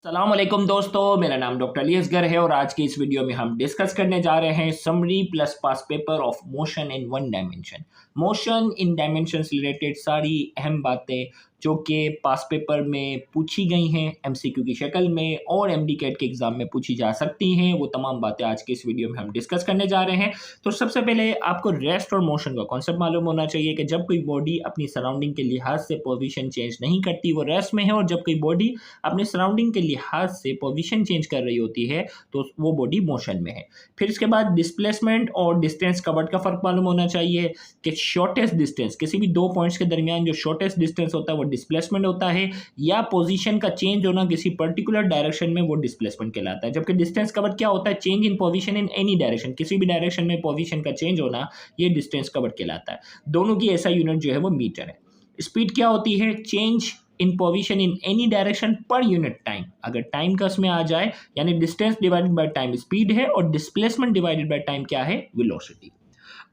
सलाम दोस्तों, मेरा नाम डॉक्टर अली असगर है और आज की इस वीडियो में हम डिस्कस करने जा रहे हैं summary plus past paper of motion in one dimension. Motion in dimension से रिलेटेड सारी अहम बातें जो कि पास पेपर में पूछी गई हैं एमसीक्यू की शक्ल में और एमडी कैट के एग्जाम में पूछी जा सकती हैं, वो तमाम बातें आज के इस वीडियो में हम डिस्कस करने जा रहे हैं। तो सबसे पहले आपको रेस्ट और मोशन का कॉन्सेप्ट मालूम होना चाहिए कि जब कोई बॉडी अपनी सराउंडिंग के लिहाज से पोजीशन चेंज नहीं करती वो रेस्ट में है, और जब कोई बॉडी अपने सराउंडिंग के लिहाज से पोजीशन चेंज कर रही होती है तो वो बॉडी मोशन में है। फिर इसके बाद डिस्प्लेसमेंट और डिस्टेंस कवर्ड का फर्क मालूम होना चाहिए कि शॉर्टेस्ट डिस्टेंस, किसी भी दो पॉइंट्स के दरमियान जो शॉर्टेस्ट डिस्टेंस होता है वो डिस्प्लेसमेंट होता है, या पोजीशन का चेंज होना किसी पर्टिकुलर डायरेक्शन में वो डिस्प्लेसमेंट कहलाता है। जबकि डिस्टेंस कवर्ड क्या होता है? Change in position in any direction, किसी भी डायरेक्शन में पोजीशन का चेंज होना, ये डिस्टेंस कवर्ड कहलाता है। दोनों की ऐसा यूनिट जो है वो मीटर है। स्पीड क्या होती है? Change in position in any direction per unit time. अगर टाइम का उसमें आ जाए यानी distance divided by time speed है, और डिस्प्लेसमेंट डिवाइडेड बाय टाइम क्या है? वेलोसिटी।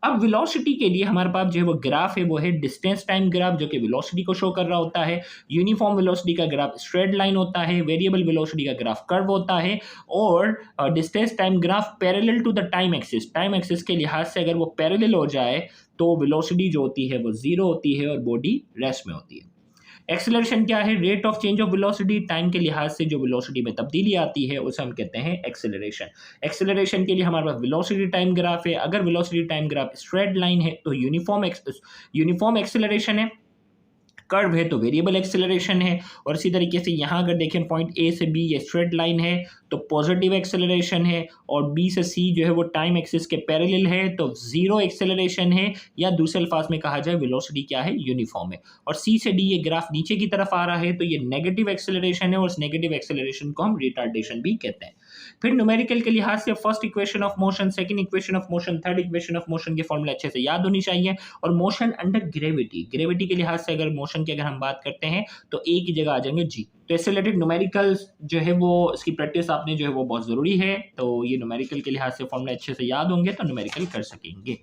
अब वेलोसिटी के लिए हमारे पास जो है वो ग्राफ है वो है डिस्टेंस टाइम ग्राफ, जो कि वेलोसिटी को शो कर रहा होता है। यूनिफॉर्म वेलोसिटी का ग्राफ स्ट्रेट लाइन होता है, वेरिएबल वेलोसिटी का ग्राफ कर्व होता है, और distance time graph parallel to the time axis. Time axis के लिहाज से अगर वो पैरेलल हो जाए तो वेलोसिटी जो होती है वो जीरो होती है और बॉडी रेस्ट में होती है। एक्सेलरेशन क्या है? Rate of change of velocity, time के लिहाज से जो वेलोसिटी में तब्दीली आती है उसे हम कहते हैं एक्सेलरेशन। एक्सेलरेशन के लिए हमारे पास वेलोसिटी टाइम ग्राफ है। अगर velocity time graph straight line है तो यूनिफॉर्म एक्सेलरेशन है, कर्व है तो वेरिएबल एक्सेलरेशन है। और इसी तरीके से यहाँ अगर देखें पॉइंट ए से बी ये स्ट्रेट लाइन है तो पॉजिटिव एक्सेलरेशन है, और बी से सी जो है वो टाइम एक्सिस के पैरेलल है तो जीरो एक्सेलरेशन है, या दूसरे अल्फाज में कहा जाए वेलोसिटी क्या है? यूनिफॉर्म है। और सी से डी ये ग्राफ नीचे की तरफ आ रहा है तो ये नेगेटिव एक्सेलरेशन है, और इस नेगेटिव एक्सेलरेशन को हम रिटार्डेशन भी कहते हैं। फिर न्यूमेरिकल के लिहाज से first equation of motion, second equation of motion, third equation of motion के फॉर्मूला अच्छे से याद होनी चाहिए। और मोशन अंडर ग्रेविटी के लिहाज से अगर मोशन की अगर हम बात करते हैं तो ए की जगह आ जाएंगे जी। तो इससे रिलेटेड न्यूमेरिकल्स जो है वो इसकी प्रैक्टिस आपने जो है वो बहुत ज़रूरी है। तो ये न्यूमेरिकल के लिहाज से फॉर्मूला अच्छे से याद होंगे तो न्यूमेरिकल कर सकेंगे।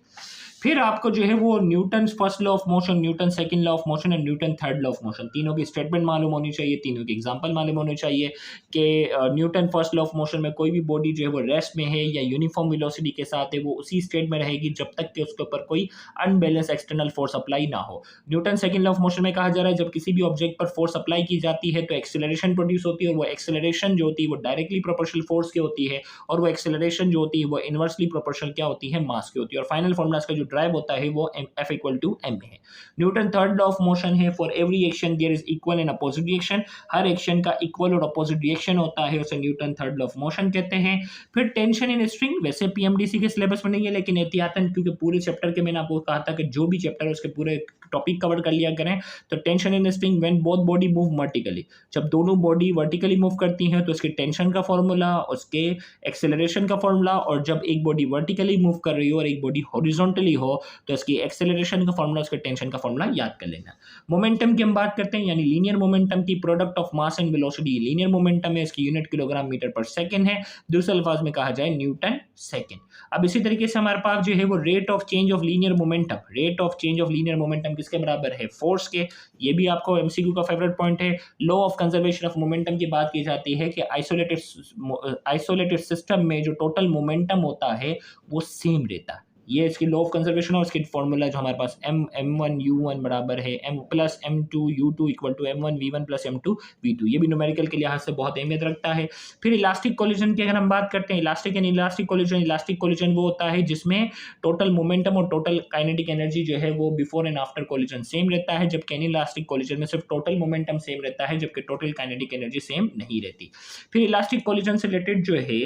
फिर आपको जो है वो Newton first law of motion, Newton second law of motion और Newton third law of motion, तीनों की स्टेटमेंट मालूम होनी चाहिए, तीनों की एग्जांपल मालूम होनी चाहिए कि Newton first law of motion में कोई भी बॉडी जो है वो रेस्ट में है या यूनिफॉर्म वेलोसिटी के साथ है वो उसी स्टेट में रहेगी जब तक कि उसके ऊपर कोई अनबैलेंस एक्सटर्नल फोर्स अप्लाई ना हो। Newton second law of motion में कहा जा रहा है जब किसी भी ऑब्जेक्ट पर फोर्स अप्लाई की जाती है तो एक्सेलरेशन प्रोड्यूस होती है, और वो एक्सेलरेशन जो होती है वो डायरेक्टली प्रोपोर्शनल फोर्स की होती है, और वो एक्सेलरेशन जो होती है वो इनवर्सली प्रोपोर्शनल क्या होती है? मास की होती है। और फाइनल फॉर्मूला इसका जो ड्राइव होता है वो F इक्वल टू एम है। Newton third law of motion है for every action there is equal and opposite reaction, हर एक्शन का इक्वल और अपोजिट रिएक्शन होता है, उसे Newton third law of motion कहते हैं। फिर टेंशन इन स्ट्रिंग, वैसे पीएमडीसी के सिलेबस में नहीं है लेकिन एहतियातन क्योंकि पूरे चैप्टर के मैंने आपको कहा था कि जो भी चैप्टर है उसके पूरे टॉपिक कवर कर लिया करें। तो tension in string when both body move vertically, जब दोनों बॉडी वर्टिकली मूव करती हैं तो उसकी टेंशन का फॉर्मूला, उसके एक्सेलरेशन का फॉर्मूला, और जब एक बॉडी वर्टिकली मूव कर रही हो और एक बॉडी हॉरिजॉन्टली हो तो इसकी एक्सेलरेशन का फॉर्मूला, उसके टेंशन का फॉर्मूला याद कर लेना। मोमेंटम की हम बात करते हैं यानी लीनियर मोमेंटम की, product of mass and velocity linear momentum है, इसकी यूनिट किलोग्राम मीटर पर सेकंड है, दूसरे अल्फाज में कहा जाए न्यूटन सेकंड। अब इसी तरीके से हमारे पास जो है वो rate of change of linear momentum, rate of change of linear momentum किसके बराबर है? फोर्स के। ये भी आपको एमसीक्यू का फेवरेट पॉइंट है। Law of conservation of momentum की बात की जाती है कि आइसोलेटेड सिस्टम में जो टोटल मोमेंटम होता है वो सेम रहता है। ये इसकी लॉ ऑफ कंजर्वेशन और इसकी फॉर्मूला जो हमारे पास m1 u1 बराबर है m प्लस m2 u2 equal to m1 v1 प्लस m2 v2। ये भी न्यूमेरिकल के लिहाज से बहुत अहमियत रखता है। फिर इलास्टिक कोलिजन की अगर हम बात करते हैं, elastic and elastic collision, elastic collision वो होता है जिसमें टोटल मोमेंटम और टोटल काइनेटिक एनर्जी जो है वो before and after collision same रहता है, जबकि इलास्टिक कोलिजन में सिर्फ टोटल मोमेंटम सेम रहता है जबकि टोटल काइनेटिक एनर्जी सेम नहीं रहती। फिर इलास्टिक कोलिजन से रिलेटेड जो है,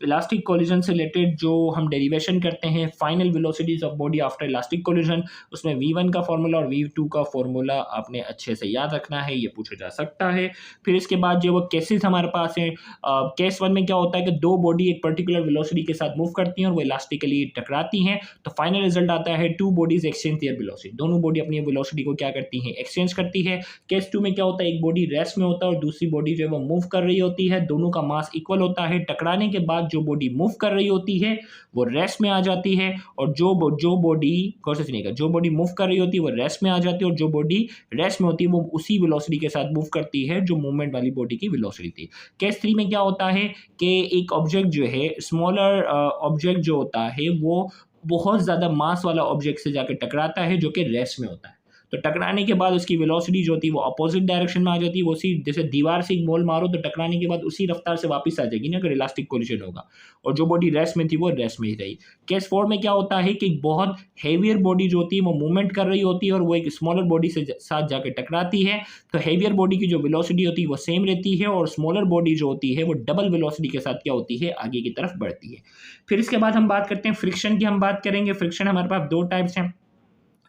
इलास्टिक कोलिजन से रिलेटेड जो हम डेरिवेशन करते हैं final velocities of body after elastic collision, उसमें v1 का फॉर्मूला और v2 का फॉर्मूला आपने अच्छे से याद रखना है, ये पूछा जा सकता है। फिर इसके बाद जो वो केसेस हमारे पास हैं, केस 1 में क्या होता है कि दो बॉडी एक पर्टिकुलर वेलोसिटी के साथ मूव करती हैं और वो इलास्टिकली टकराती हैं, तो फाइनल रिजल्ट आता है two bodies exchange there velocity, दोनों बॉडी अपनी वेलोसिटी को क्या करती हैं? एक्सचेंज करती है। केस 2 में क्या होता है, एक बॉडी रेस्ट में होता है और दूसरी बॉडी जो है वो मूव कर रही होती है, दोनों का मास इक्वल होता है, टकराने के बाद जो बॉडी मूव कर रही होती है वो रेस्ट में आ जाती है, और जो बॉडी कोशिश नहीं कर जो बॉडी मूव कर रही होती है वो रेस्ट में आ जाती है, और जो बॉडी रेस्ट में होती है वो उसी वेलोसिटी के साथ मूव करती है जो मूवमेंट वाली बॉडी की वेलोसिटी थी। केस 3 में क्या होता है कि एक ऑब्जेक्ट जो है, स्मॉलर ऑब्जेक्ट जो होता है वो बहुत ज़्यादा मास वाला ऑब्जेक्ट से जाकर टकराता है जो कि रेस्ट में होता है। तो टकराने के बाद उसकी वेलोसिटी जो होती है वो अपोजिट डायरेक्शन में आ जाती है, वो उसी जैसे दीवार से एक बॉल मारो तो टकराने के बाद उसी रफ्तार से वापस आ जाएगी ना, अगर इलास्टिक कोलिजन होगा, और जो बॉडी रेस्ट में थी वो रेस्ट में ही रही। केस 4 में क्या होता है कि एक बहुत हेवियर बॉडी जो होती है वो मूवमेंट कर रही होती है और वो एक स्मॉलर बॉडी से साथ जाकर टकराती है, तो हेवियर बॉडी की जो वेलोसिटी होती है वो सेम रहती है, और स्मॉलर बॉडी जो होती है वो डबल वेलोसिटी के साथ क्या होती है, आगे की तरफ बढ़ती है। फिर इसके बाद हम बात करते हैं फ्रिक्शन की। हम बात करेंगे फ्रिक्शन हमारे पास दो टाइप्स हैं,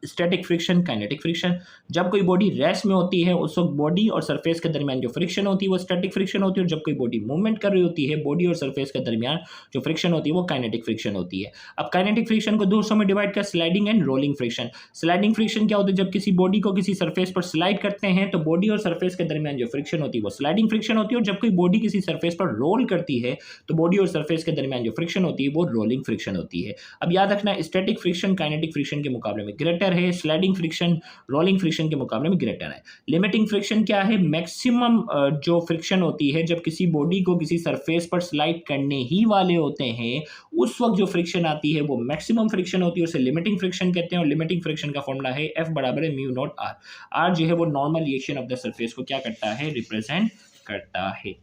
स्टैटिक फ्रिक्शन, काइनेटिक फ्रिक्शन। जब कोई बॉडी रेस्ट में होती है उस वक्त बॉडी और सरफेस के दरमियान जो फ्रिक्शन होती है वो स्टैटिक फ्रिक्शन होती है, और जब कोई बॉडी मूवमेंट कर रही होती है बॉडी और सरफेस के दरमियान जो फ्रिक्शन होती है वो काइनेटिक फ्रिक्शन होती है। अब काइनेटिक फ्रिक्शन को दो हिस्सों में डिवाइड कर, sliding and rolling friction. Sliding friction क्या होता है, जब किसी बॉडी को किसी सरफेस पर स्लाइड करते हैं तो बॉडी और सरफेस के दरमियान जो फ्रिक्शन होती है वो स्लाइडिंग फ्रिक्शन होती है, और जब कोई बॉडी किसी सरफेस पर रोल करती है तो बॉडी और सरफेस के दरमियान जो फ्रिक्शन होती है वो रोलिंग फ्रिक्शन होती है। अब याद रखना, स्टैटिक फ्रिक्शन काइनेटिक फ्रिक्शन के मुकाबले में ग्रेटर है, स्लाइडिंग फ्रिक्शन रोलिंग फ्रिक्शन के मुकाबले में ग्रेटर है। लिमिटिंग फ्रिक्शन क्या है, मैक्सिमम जो फ्रिक्शन होती है जब किसी बॉडी को किसी सरफेस पर स्लाइड करने ही वाले होते हैं उस वक्त जो फ्रिक्शन आती है वो मैक्सिमम फ्रिक्शन होती है, उसे लिमिटिंग फ्रिक्शन कहते हैं। और लिमिटिंग फ्रिक्शन का फॉर्मूला है F बराबर है म्यू नॉट आर। आर जो है वो normal reaction of the surface को क्या करता है, रिप्रेजेंट करता है।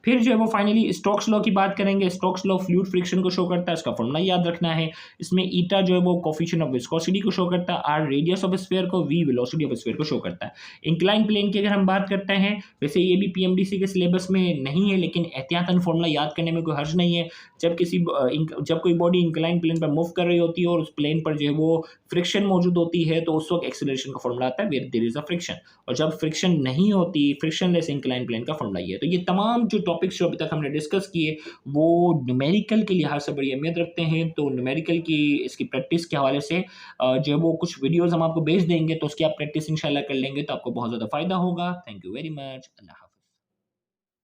फिर जो है वो फाइनली स्टोक्स लॉ की बात करेंगे। स्टोक्स लॉ फ्लूइड फ्रिक्शन को शो करता है, इसका फॉर्मूला याद रखना है। इसमें ईटा जो है वो कोफिशिएंट ऑफ विस्कोसिटी को शो करता है, आर रेडियस ऑफ स्फीयर को, वी वेलोसिटी ऑफ स्फीयर को शो करता है। इंक्लाइन प्लेन की अगर हम बात करते हैं, वैसे ये भी पीएमडीसी के सिलेबस में नहीं है लेकिन एहतियातन फॉर्मूला याद करने में कोई हर्ज नहीं है। जब कोई बॉडी इंक्लाइन प्लेन पर मूव कर रही होती है और उस प्लेन पर जो है वो फ्रिक्शन मौजूद होती है तो उस वक्त एक्सीलरेशन का फॉर्मूला आता है where there is a friction, और जब फ्रिक्शन नहीं होती, फ्रिक्शनलेस इंक्लाइन प्लेन का फॉर्मूला ये है। तो ये तमाम जो टॉपिक्स जो अभी तक हमने डिस्कस किए वो न्यूमेरिकल के लिहाज से बड़ी अहमियत रखते हैं, तो न्यूमेरिकल की इसकी प्रैक्टिस के हवाले से जो है वो कुछ वीडियोस हम आपको भेज देंगे, तो उसकी आप प्रैक्टिस इंशाल्लाह कर लेंगे तो आपको बहुत ज़्यादा फायदा होगा। Thank you very much. Allah.